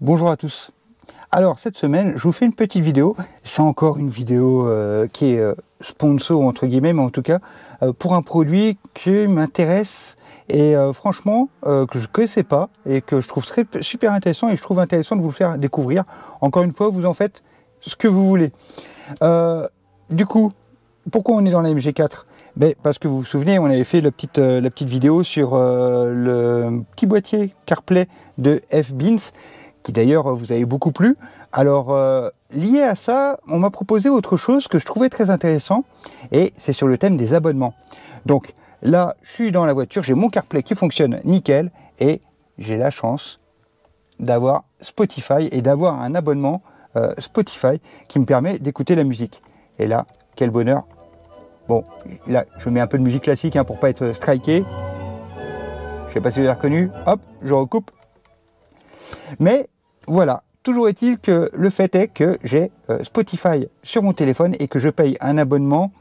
Bonjour à tous. Alors cette semaine, je vous fais une petite vidéo. C'est encore une vidéo qui est sponsor entre guillemets, mais en tout cas pour un produit qui m'intéresse et franchement que je ne connaissais pas et que je trouve super intéressant et je trouve intéressant de vous le faire découvrir. Encore une fois, vous en faites ce que vous voulez. Du coup, pourquoi on est dans la MG4? Parce que vous vous souvenez, on avait fait la petite vidéo sur le petit boîtier CarPlay de F-Beans, qui d'ailleurs vous avez beaucoup plu. Alors, lié à ça, on m'a proposé autre chose que je trouvais très intéressant, et c'est sur le thème des abonnements. Donc là, je suis dans la voiture, j'ai mon CarPlay qui fonctionne nickel, et j'ai la chance d'avoir Spotify et d'avoir un abonnement Spotify qui me permet d'écouter la musique. Et là, quel bonheur! Bon, là, je mets un peu de musique classique hein, pour pas être striké. Je sais pas si vous avez reconnu. Hop, je recoupe. Mais voilà, toujours est-il que le fait est que j'ai Spotify sur mon téléphone et que je paye un abonnement,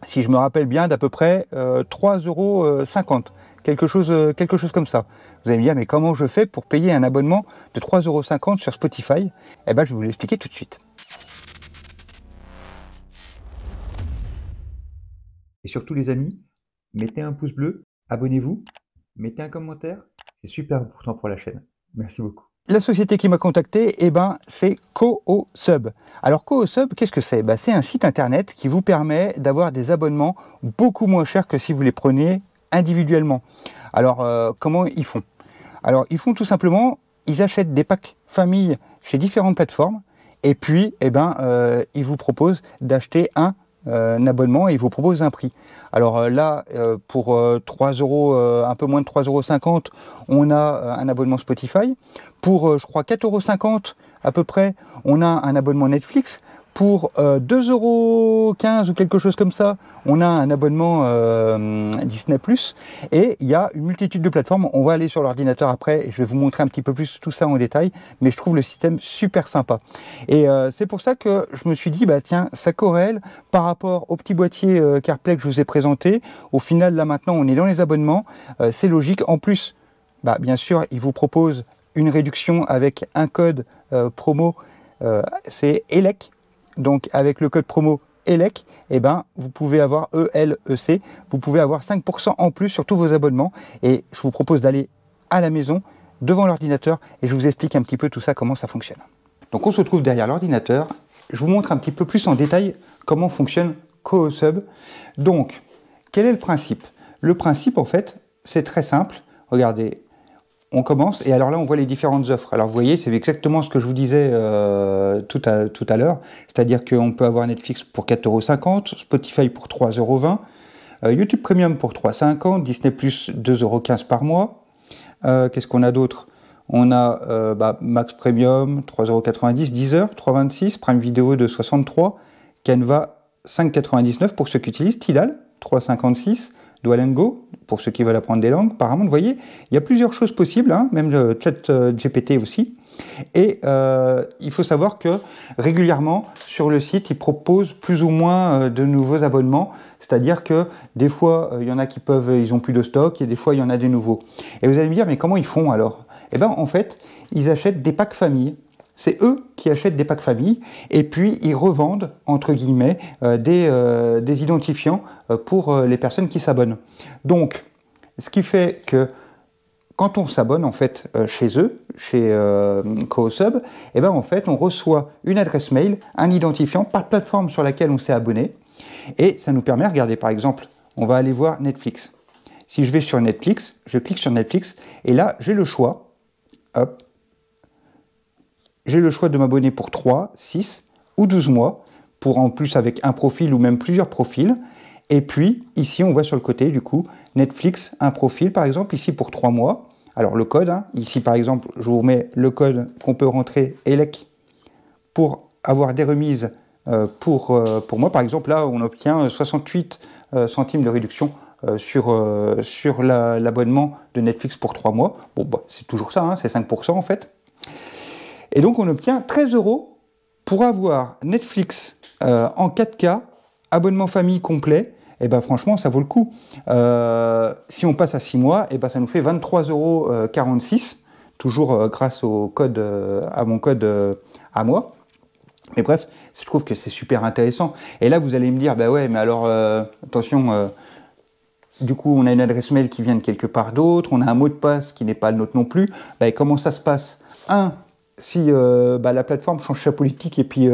si je me rappelle bien, d'à peu près 3,50 €. Quelque chose comme ça. Vous allez me dire, mais comment je fais pour payer un abonnement de 3,50 € sur Spotify? Eh bien, je vais vous l'expliquer tout de suite. Et surtout les amis, mettez un pouce bleu, abonnez-vous, mettez un commentaire, c'est super important pour la chaîne. Merci beaucoup. La société qui m'a contacté, c'est CoOsub. Alors CoOsub, qu'est-ce que c'est? C'est un site internet qui vous permet d'avoir des abonnements beaucoup moins chers que si vous les preniez individuellement. Alors comment ils font? Alors ils font tout simplement, ils achètent des packs famille chez différentes plateformes et puis ils vous proposent d'acheter un abonnement et il vous propose un prix. Alors là, pour 3 €, un peu moins de 3,50 €, on a un abonnement Spotify. Pour, je crois, 4,50 € à peu près, on a un abonnement Netflix. Pour 2,15 € ou quelque chose comme ça, on a un abonnement Disney+. Et il y a une multitude de plateformes. On va aller sur l'ordinateur après et je vais vous montrer un petit peu plus tout ça en détail. Mais je trouve le système super sympa. Et c'est pour ça que je me suis dit, tiens, ça corrèle par rapport au petit boîtier CarPlay que je vous ai présenté. Au final, là maintenant, on est dans les abonnements. C'est logique. En plus, bien sûr, il vous propose une réduction avec un code promo. C'est ELEC. Donc avec le code promo ELEC, vous pouvez avoir ELEC, vous pouvez avoir 5% en plus sur tous vos abonnements. Et je vous propose d'aller à la maison, devant l'ordinateur, et je vous explique un petit peu tout ça, comment ça fonctionne. Donc on se trouve derrière l'ordinateur, je vous montre un petit peu plus en détail comment fonctionne CoOsub. Donc, quel est le principe? Le principe, en fait, c'est très simple. Regardez, on commence, et alors là, on voit les différentes offres. Alors, vous voyez, c'est exactement ce que je vous disais tout à l'heure. C'est-à-dire qu'on peut avoir Netflix pour 4,50 €, Spotify pour 3,20 €, YouTube Premium pour 3,50 €, Disney+, 2,15 € par mois. Qu'est-ce qu'on a d'autre? On a Max Premium, 3,90 €, Deezer, 3,26 €, Prime Video de 63 €, Canva, 5,99 € pour ceux qui utilisent, Tidal, 3,56 €, Duolingo, pour ceux qui veulent apprendre des langues. Paramount, vous voyez, il y a plusieurs choses possibles, hein, même le chat GPT aussi. Et il faut savoir que régulièrement, sur le site, ils proposent plus ou moins de nouveaux abonnements. C'est-à-dire que des fois, il y en a qui ils ont plus de stock, et des fois, il y en a des nouveaux. Et vous allez me dire, mais comment ils font alors? En fait, ils achètent des packs famille. C'est eux qui achètent des packs famille et puis ils revendent, entre guillemets, des identifiants pour les personnes qui s'abonnent. Donc, ce qui fait que quand on s'abonne en fait chez eux, chez CoOsub, en fait, on reçoit une adresse mail, un identifiant par plateforme sur laquelle on s'est abonné et ça nous permet, regardez par exemple, on va aller voir Netflix. Si je vais sur Netflix, je clique sur Netflix et là, j'ai le choix, hop, j'ai le choix de m'abonner pour 3, 6 ou 12 mois, pour en plus avec un profil ou même plusieurs profils. Et puis, ici, on voit sur le côté, du coup, Netflix, un profil, par exemple, ici pour 3 mois. Alors, le code, hein, ici, par exemple, je vous remets le code qu'on peut rentrer, ELEC, pour avoir des remises pour moi. Par exemple, là, on obtient 68 centimes de réduction sur l'abonnement de Netflix pour 3 mois. Bon, c'est toujours ça, hein, c'est 5% en fait. Et donc, on obtient 13 € pour avoir Netflix en 4K, abonnement famille complet. Franchement, ça vaut le coup. Si on passe à 6 mois, ça nous fait 23,46 €, toujours grâce au code, à mon code à moi. Mais bref, je trouve que c'est super intéressant. Et là, vous allez me dire, bah ouais, mais alors, attention, du coup, on a une adresse mail qui vient de quelque part d'autre, on a un mot de passe qui n'est pas le nôtre non plus. Bah, comment ça se passe? Si la plateforme change sa politique et puis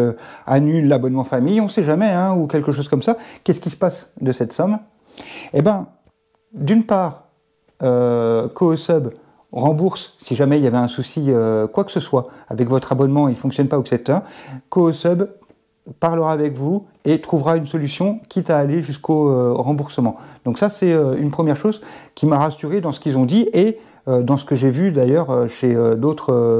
annule l'abonnement famille, on ne sait jamais, hein, ou quelque chose comme ça, qu'est-ce qui se passe de cette somme? Eh bien, d'une part, CoSub rembourse si jamais il y avait un souci, quoi que ce soit, avec votre abonnement, il ne fonctionne pas, etc. CoSub parlera avec vous et trouvera une solution, quitte à aller jusqu'au remboursement. Donc ça, c'est une première chose qui m'a rassuré dans ce qu'ils ont dit et dans ce que j'ai vu d'ailleurs chez dans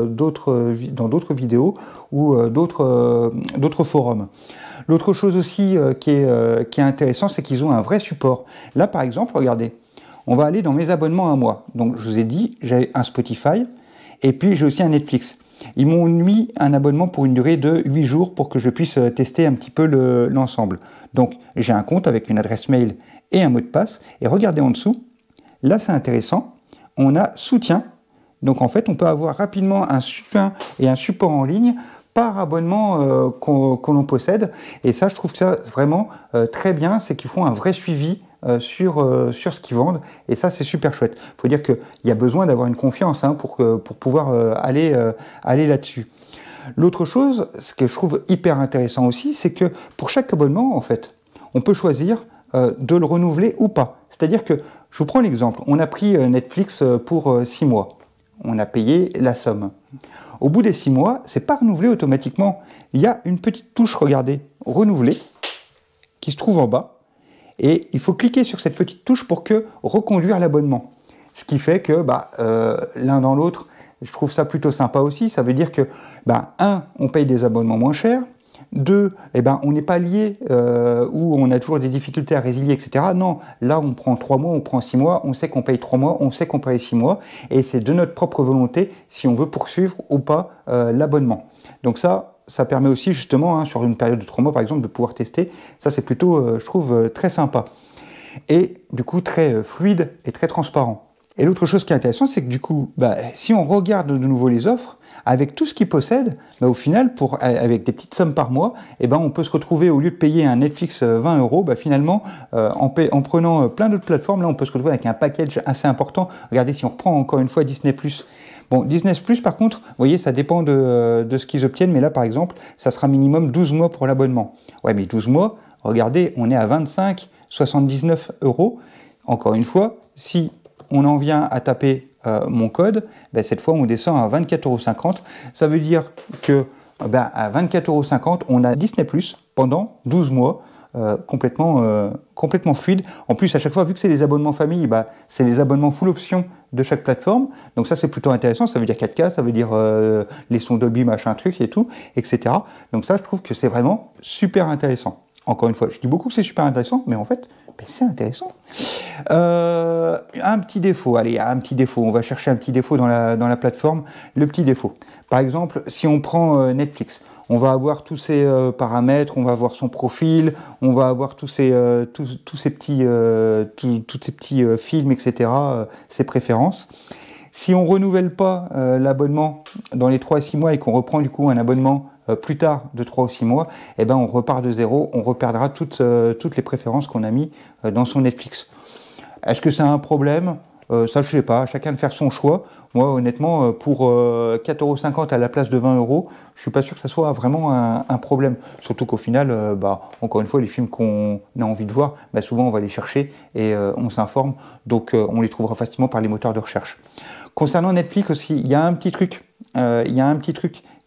d'autres vidéos ou d'autres forums. L'autre chose aussi qui est intéressant, c'est qu'ils ont un vrai support. Là, par exemple, regardez, on va aller dans mes abonnements à moi. Donc, je vous ai dit, j'ai un Spotify et puis j'ai aussi un Netflix. Ils m'ont mis un abonnement pour une durée de 8 jours pour que je puisse tester un petit peu l'ensemble. Donc, j'ai un compte avec une adresse mail et un mot de passe. Et regardez en dessous, là, c'est intéressant. On a soutien. Donc, en fait, on peut avoir rapidement un soutien et un support en ligne par abonnement qu'on l'on possède. Et ça, je trouve ça vraiment très bien. C'est qu'ils font un vrai suivi sur ce qu'ils vendent. Et ça, c'est super chouette. Il faut dire qu'il y a besoin d'avoir une confiance hein, pour pouvoir aller là-dessus. L'autre chose, ce que je trouve hyper intéressant aussi, c'est que pour chaque abonnement, en fait, on peut choisir de le renouveler ou pas. C'est-à-dire que, je vous prends l'exemple, on a pris Netflix pour 6 mois. On a payé la somme. Au bout des 6 mois, c'est pas renouvelé automatiquement. Il y a une petite touche, regardez, renouveler, qui se trouve en bas. Et il faut cliquer sur cette petite touche pour reconduire l'abonnement. Ce qui fait que l'un dans l'autre, je trouve ça plutôt sympa aussi. Ça veut dire que, on paye des abonnements moins chers. 2, on n'est pas lié ou on a toujours des difficultés à résilier, etc. Non, là on prend 3 mois, on prend 6 mois, on sait qu'on paye 3 mois, on sait qu'on paye 6 mois, et c'est de notre propre volonté si on veut poursuivre ou pas l'abonnement. Donc ça permet aussi justement, hein, sur une période de 3 mois par exemple, de pouvoir tester. Ça c'est plutôt, je trouve, très sympa. Et du coup très fluide et très transparent. Et l'autre chose qui est intéressante, c'est que du coup, si on regarde de nouveau les offres, avec tout ce qu'ils possèdent, au final, avec des petites sommes par mois, on peut se retrouver, au lieu de payer un Netflix 20 €, finalement, en prenant plein d'autres plateformes, là on peut se retrouver avec un package assez important. Regardez, si on reprend encore une fois Disney+. Bon, Disney+, par contre, vous voyez, ça dépend de ce qu'ils obtiennent, mais là, par exemple, ça sera minimum 12 mois pour l'abonnement. Ouais, mais 12 mois, regardez, on est à 25,79 €. Encore une fois, si on en vient à taper mon code, cette fois on descend à 24,50 €. Ça veut dire que à 24,50 €, on a Disney+ pendant 12 mois, complètement fluide. En plus, à chaque fois, vu que c'est les abonnements famille, c'est les abonnements full option de chaque plateforme. Donc ça, c'est plutôt intéressant. Ça veut dire 4K, ça veut dire les sons Dolby, machin truc et tout, etc. Donc ça, je trouve que c'est vraiment super intéressant. Encore une fois, je dis beaucoup que c'est super intéressant, mais en fait, c'est intéressant. Un petit défaut, allez, un petit défaut. On va chercher un petit défaut dans la plateforme. Le petit défaut. Par exemple, si on prend Netflix, on va avoir tous ses paramètres, on va avoir son profil, on va avoir tous ces petits films, etc., ses préférences. Si on ne renouvelle pas l'abonnement dans les 3 à 6 mois et qu'on reprend du coup un abonnement plus tard de 3 ou 6 mois, on repart de zéro, on reperdra toutes les préférences qu'on a mis dans son Netflix. Est-ce que c'est un problème? Ça, je sais pas, chacun de faire son choix. Moi, honnêtement, pour 4,50 € à la place de 20 €, je suis pas sûr que ça soit vraiment un problème. Surtout qu'au final, encore une fois, les films qu'on a envie de voir, souvent on va les chercher et on s'informe, donc on les trouvera facilement par les moteurs de recherche. Concernant Netflix aussi, il y a un petit truc,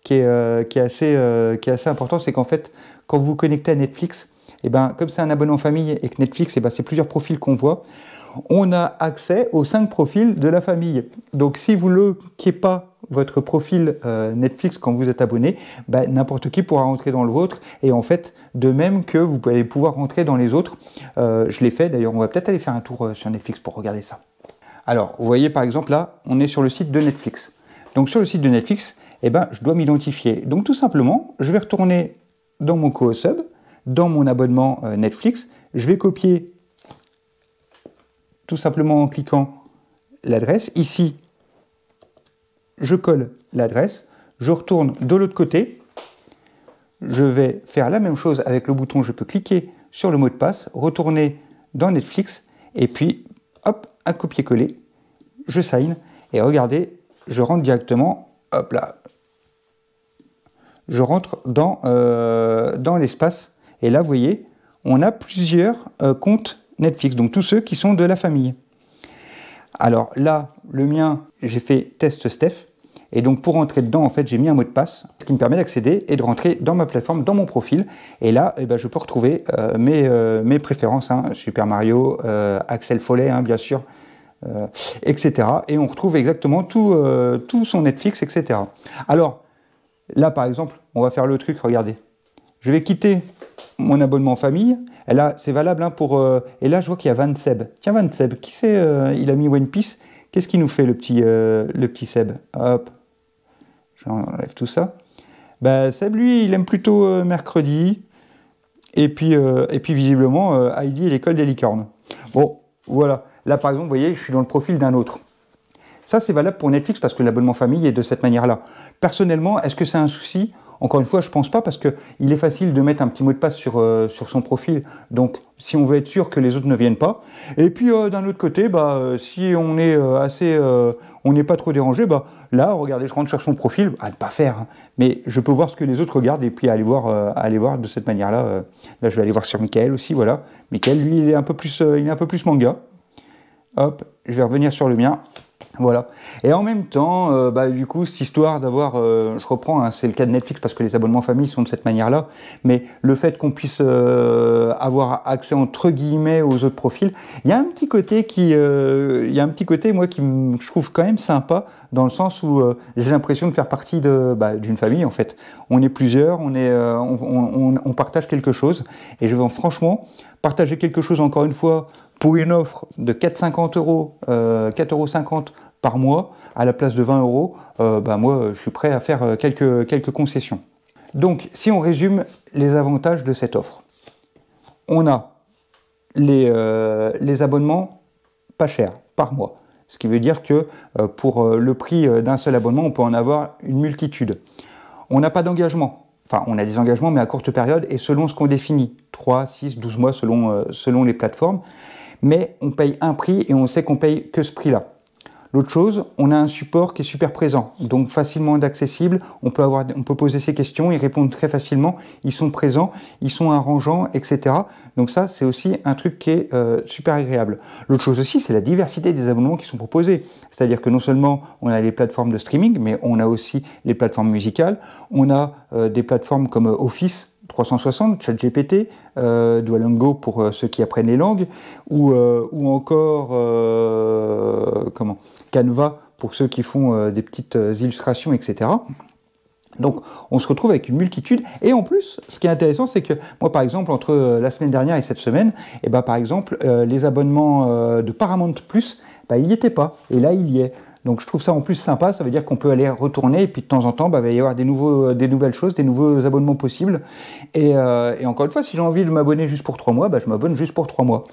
qui est assez important, c'est qu'en fait, quand vous vous connectez à Netflix, comme c'est un abonnement famille et que Netflix, c'est plusieurs profils qu'on voit, on a accès aux 5 profils de la famille. Donc si vous ne loquez pas votre profil Netflix quand vous êtes abonné, n'importe qui pourra rentrer dans le vôtre, et en fait, de même que vous allez pouvoir rentrer dans les autres. Je l'ai fait, d'ailleurs, on va peut-être aller faire un tour sur Netflix pour regarder ça. Alors, vous voyez par exemple là, on est sur le site de Netflix. Donc sur le site de Netflix, je dois m'identifier. Donc tout simplement, je vais retourner dans mon CoSub, dans mon abonnement Netflix, je vais copier tout simplement en cliquant l'adresse. Ici, je colle l'adresse, je retourne de l'autre côté, je vais faire la même chose avec le bouton, je peux cliquer sur le mot de passe, retourner dans Netflix, et puis, hop, un copier-coller, je sign, et regardez, je rentre directement, hop là, je rentre dans l'espace, et là, vous voyez, on a plusieurs comptes Netflix, donc tous ceux qui sont de la famille. Alors là, le mien, j'ai fait test Steph, et donc pour rentrer dedans, en fait, j'ai mis un mot de passe, ce qui me permet d'accéder et de rentrer dans ma plateforme, dans mon profil, et là, eh ben, je peux retrouver mes préférences, hein, Super Mario, Axel Follet, hein, bien sûr, etc. Et on retrouve exactement tout son Netflix, etc. Alors, là, par exemple, on va faire le truc, regardez. Je vais quitter mon abonnement famille. Et là, c'est valable hein, pour... et là, je vois qu'il y a Van Seb. Tiens, Van Seb, qui c'est il a mis One Piece. Qu'est-ce qu'il nous fait, le petit Seb? Hop. J'enlève tout ça. Bah, Seb, lui, il aime plutôt mercredi. Et puis visiblement, Heidi et l'école des licornes. Bon, voilà. Là, par exemple, vous voyez, je suis dans le profil d'un autre. Ça, c'est valable pour Netflix parce que l'abonnement famille est de cette manière-là. Personnellement, est-ce que c'est un souci? Encore une fois, je ne pense pas parce qu'il est facile de mettre un petit mot de passe sur son profil. Donc, si on veut être sûr que les autres ne viennent pas. Et puis, d'un autre côté, si on est on n'est pas trop dérangé, là, regardez, je rentre sur son profil, à ne pas faire. Hein, mais je peux voir ce que les autres regardent et puis aller voir de cette manière-là. Là, je vais aller voir sur Michael aussi, voilà. Michael, lui, il est un peu plus manga. Hop, je vais revenir sur le mien. Voilà. Et en même temps, du coup, cette histoire d'avoir, je reprends, hein, c'est le cas de Netflix parce que les abonnements famille sont de cette manière-là, mais le fait qu'on puisse avoir accès entre guillemets aux autres profils, il y a un petit côté moi qui je trouve quand même sympa dans le sens où j'ai l'impression de faire partie d'une famille en fait. On est plusieurs, on partage quelque chose et je vais franchement partager quelque chose encore une fois. Pour une offre de 4,50 €, 4,50 € par mois, à la place de 20 €, moi, je suis prêt à faire quelques concessions. Donc, si on résume les avantages de cette offre, on a les abonnements pas chers par mois. Ce qui veut dire que pour le prix d'un seul abonnement, on peut en avoir une multitude. On n'a pas d'engagement. Enfin, on a des engagements, mais à courte période et selon ce qu'on définit. 3, 6, 12 mois selon les plateformes. Mais on paye un prix et on sait qu'on paye que ce prix-là. L'autre chose, on a un support qui est super présent, donc facilement accessible, on peut poser ses questions, ils répondent très facilement, ils sont présents, ils sont arrangeants, etc. Donc ça, c'est aussi un truc qui est super agréable. L'autre chose aussi, c'est la diversité des abonnements qui sont proposés. C'est-à-dire que non seulement on a les plateformes de streaming, mais on a aussi les plateformes musicales, on a des plateformes comme Office 360, ChatGPT, Duolingo pour ceux qui apprennent les langues, ou encore Canva pour ceux qui font des petites illustrations, etc. Donc on se retrouve avec une multitude, et en plus, ce qui est intéressant, c'est que moi par exemple, entre la semaine dernière et cette semaine, par exemple, les abonnements de Paramount+, il n'y était pas, et là il y est. Donc je trouve ça en plus sympa, ça veut dire qu'on peut aller retourner et puis de temps en temps, il va y avoir des nouvelles choses, des nouveaux abonnements possibles. Et encore une fois, si j'ai envie de m'abonner juste pour 3 mois, je m'abonne juste pour 3 mois.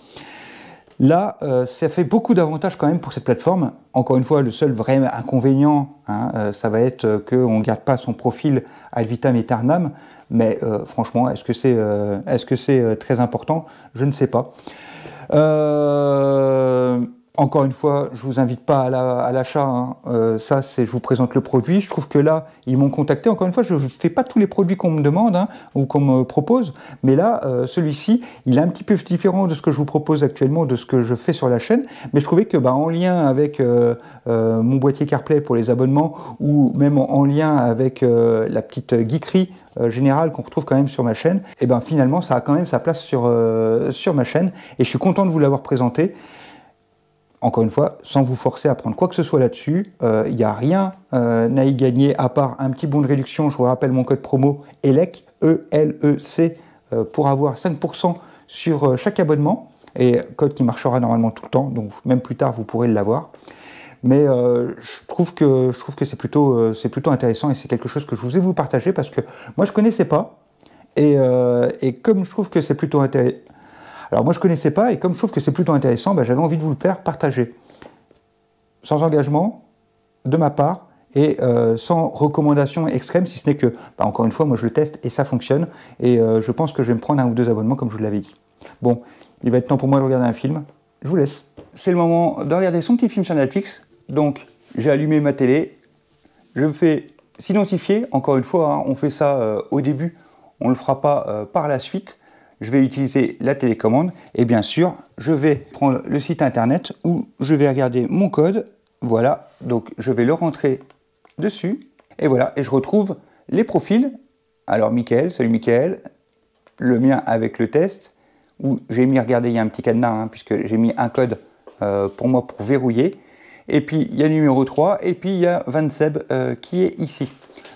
Là, ça fait beaucoup d'avantages quand même pour cette plateforme. Encore une fois, le seul vrai inconvénient, ça va être qu'on ne garde pas son profil ad vitam aeternam. Mais franchement, est-ce que c'est très important? Je ne sais pas. Encore une fois, je vous invite pas à l'achat. Hein. Ça, c'est je vous présente le produit. Je trouve que là, ils m'ont contacté. Encore une fois, je ne fais pas tous les produits qu'on me demande ou qu'on me propose. Mais là, celui-ci, il est un petit peu différent de ce que je vous propose actuellement, de ce que je fais sur la chaîne. Mais je trouvais que, en lien avec mon boîtier CarPlay pour les abonnements ou même en lien avec la petite geekerie générale qu'on retrouve quand même sur ma chaîne, et finalement, ça a quand même sa place sur ma chaîne. Et je suis content de vous l'avoir présenté. Encore une fois, sans vous forcer à prendre quoi que ce soit là-dessus, il n'y a rien à y gagner à part un petit bon de réduction. Je vous rappelle mon code promo ELEC, E-L-E-C, pour avoir 5% sur chaque abonnement, et code qui marchera normalement tout le temps, donc même plus tard vous pourrez l'avoir. Mais je trouve que c'est plutôt intéressant et c'est quelque chose que je voulais vous partager parce que moi je ne connaissais pas, et comme je trouve que c'est plutôt intéressant. Alors moi je ne connaissais pas, et comme je trouve que c'est plutôt intéressant, j'avais envie de vous le faire partager. Sans engagement, de ma part, et sans recommandation extrême, si ce n'est que, bah, encore une fois, moi je le teste et ça fonctionne. Et je pense que je vais me prendre 1 ou 2 abonnements comme je vous l'avais dit. Bon, il va être temps pour moi de regarder un film. Je vous laisse. C'est le moment de regarder son petit film sur Netflix. Donc, j'ai allumé ma télé. Je me fais s'identifier. Encore une fois, hein, on fait ça au début. On ne le fera pas par la suite. Je vais utiliser la télécommande. Et bien sûr, je vais prendre le site internet où je vais regarder mon code. Voilà, donc je vais le rentrer dessus. Et voilà, et je retrouve les profils. Alors, Mickaël, salut Mickaël. Le mien avec le test. Où j'ai mis, regardez, il y a un petit cadenas, hein, puisque j'ai mis un code pour moi pour verrouiller. Et puis, il y a le numéro 3, et puis il y a Vanseb qui est ici.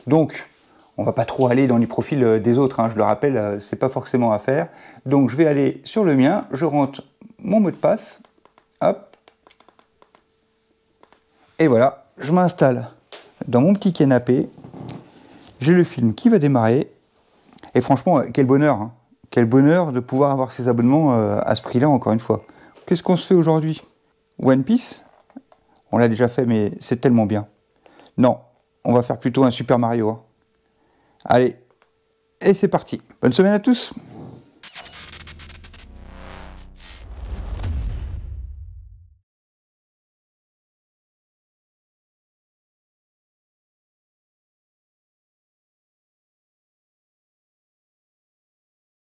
Donc, on ne va pas trop aller dans les profils des autres, hein, je le rappelle, c'est pas forcément à faire. Donc, je vais aller sur le mien, je rentre mon mot de passe, hop, et voilà, je m'installe dans mon petit canapé, j'ai le film qui va démarrer, et franchement, quel bonheur, hein. Quel bonheur de pouvoir avoir ces abonnements à ce prix-là, encore une fois. Qu'est-ce qu'on se fait aujourd'hui? One Piece? On l'a déjà fait, mais c'est tellement bien. Non, on va faire plutôt un Super Mario. Hein. Allez, et c'est parti. Bonne semaine à tous!